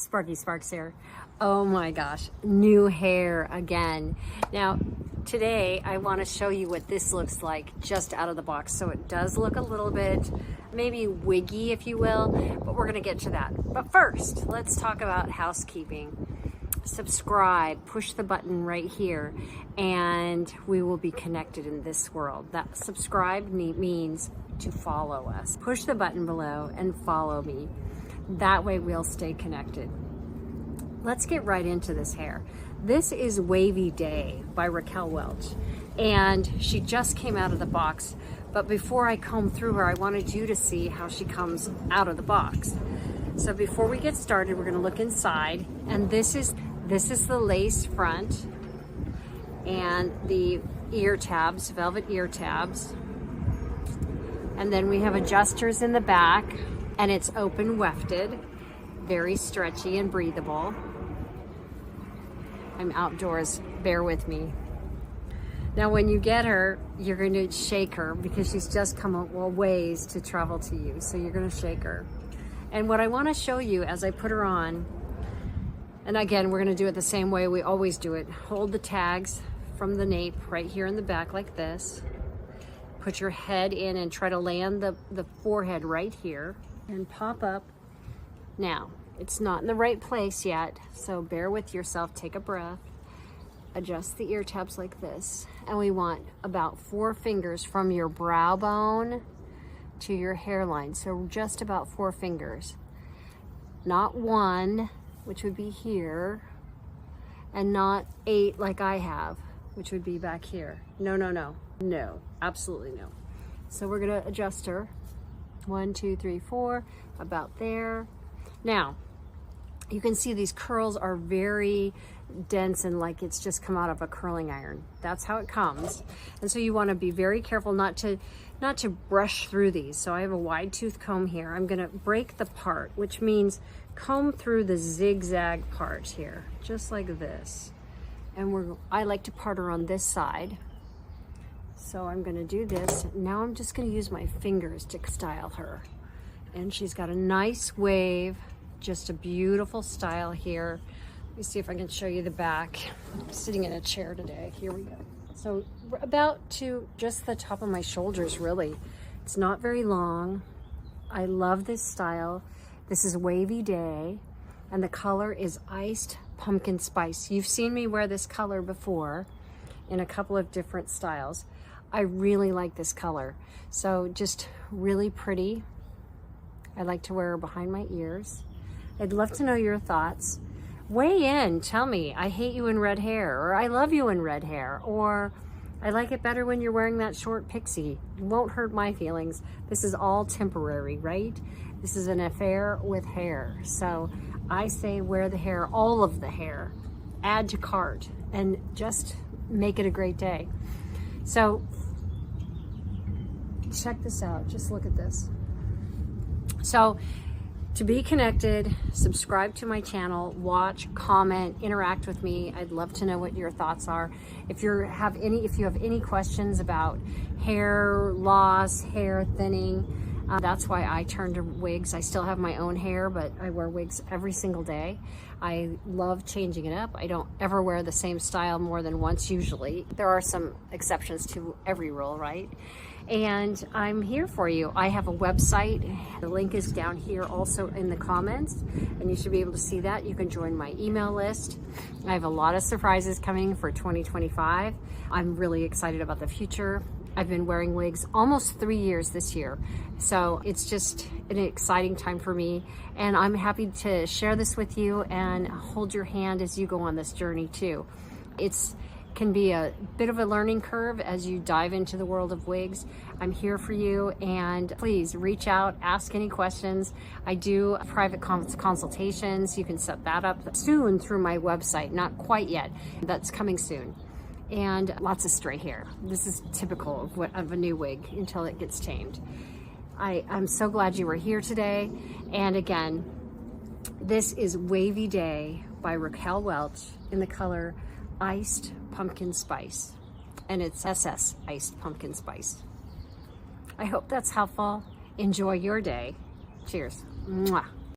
Sparky Sparks here. Oh my gosh, new hair again. Now, today I want to show you what this looks like just out of the box. So it does look a little bit maybe wiggy, if you will, but we're going to get to that. But first, let's talk about housekeeping. Subscribe, push the button right here, and we will be connected in this world. That subscribe means to follow us. Push the button below and follow me. That way we'll stay connected. Let's get right into this hair. This is Wavy Day by Raquel Welch, and she just came out of the box. But before I comb through her, I wanted you to see how she comes out of the box. So before we get started, we're going to look inside, and this is the lace front and the ear tabs, velvet ear tabs. And then we have adjusters in the back, and it's open wefted, very stretchy and breathable. I'm outdoors, bear with me. Now when you get her, you're going to shake her because she's just come a ways to travel to you. So you're going to shake her. And what I want to show you as I put her on, and again, we're going to do it the same way we always do it. Hold the tags from the nape right here in the back like this. Put your head in and try to land the forehead right here and pop up. Now, it's not in the right place yet, so bear with yourself, take a breath. Adjust the ear tabs like this. And we want about 4 fingers from your brow bone to your hairline. So just about 4 fingers. Not 1, which would be here, and not 8 like I have, which would be back here. No, no, no, no, absolutely no. So we're gonna adjust her. 1, 2, 3, 4, about there. Now, you can see these curls are very dense and like it's just come out of a curling iron. That's how it comes. And so you want to be very careful not to brush through these. So I have a wide tooth comb here. I'm going to break the part, which means comb through the zigzag part here, just like this. And I like to part her on this side. So I'm going to do this. Now I'm just going to use my fingers to style her. And she's got a nice wave, just a beautiful style here. Let me see if I can show you the back. I'm sitting in a chair today. Here we go. So about to just the top of my shoulders, really. It's not very long. I love this style. This is Wavy Day, and the color is Iced Pumpkin Spice. You've seen me wear this color before in a couple of different styles. I really like this color. So just really pretty. I like to wear her behind my ears. I'd love to know your thoughts. Weigh in, tell me, I hate you in red hair, or I love you in red hair, or I like it better when you're wearing that short pixie. It won't hurt my feelings. This is all temporary, right? This is an affair with hair. So I say wear the hair, all of the hair, add to cart, and just make it a great day. So check this out, just look at this. So to be connected, subscribe to my channel, watch, comment, interact with me. I'd love to know what your thoughts are. If you have any questions about hair loss, hair thinning, that's why I turned to wigs. I still have my own hair, but I wear wigs every single day. I love changing it up. I don't ever wear the same style more than once usually. There are some exceptions to every rule, right? And I'm here for you. I have a website. The link is down here also in the comments, and you should be able to see that. You can join my email list. I have a lot of surprises coming for 2025. I'm really excited about the future. I've been wearing wigs almost 3 years this year. So it's just an exciting time for me. And I'm happy to share this with you and hold your hand as you go on this journey too. It can be a bit of a learning curve as you dive into the world of wigs. I'm here for you, and please reach out, ask any questions. I do private consultations. You can set that up soon through my website. Not quite yet. That's coming soon. And lots of stray hair. This is typical of a new wig until it gets tamed. I'm so glad you were here today. And again, this is Wavy Day by Raquel Welch in the color Iced Pumpkin Spice. And it's SS Iced Pumpkin Spice. I hope that's helpful. Enjoy your day. Cheers. Mwah.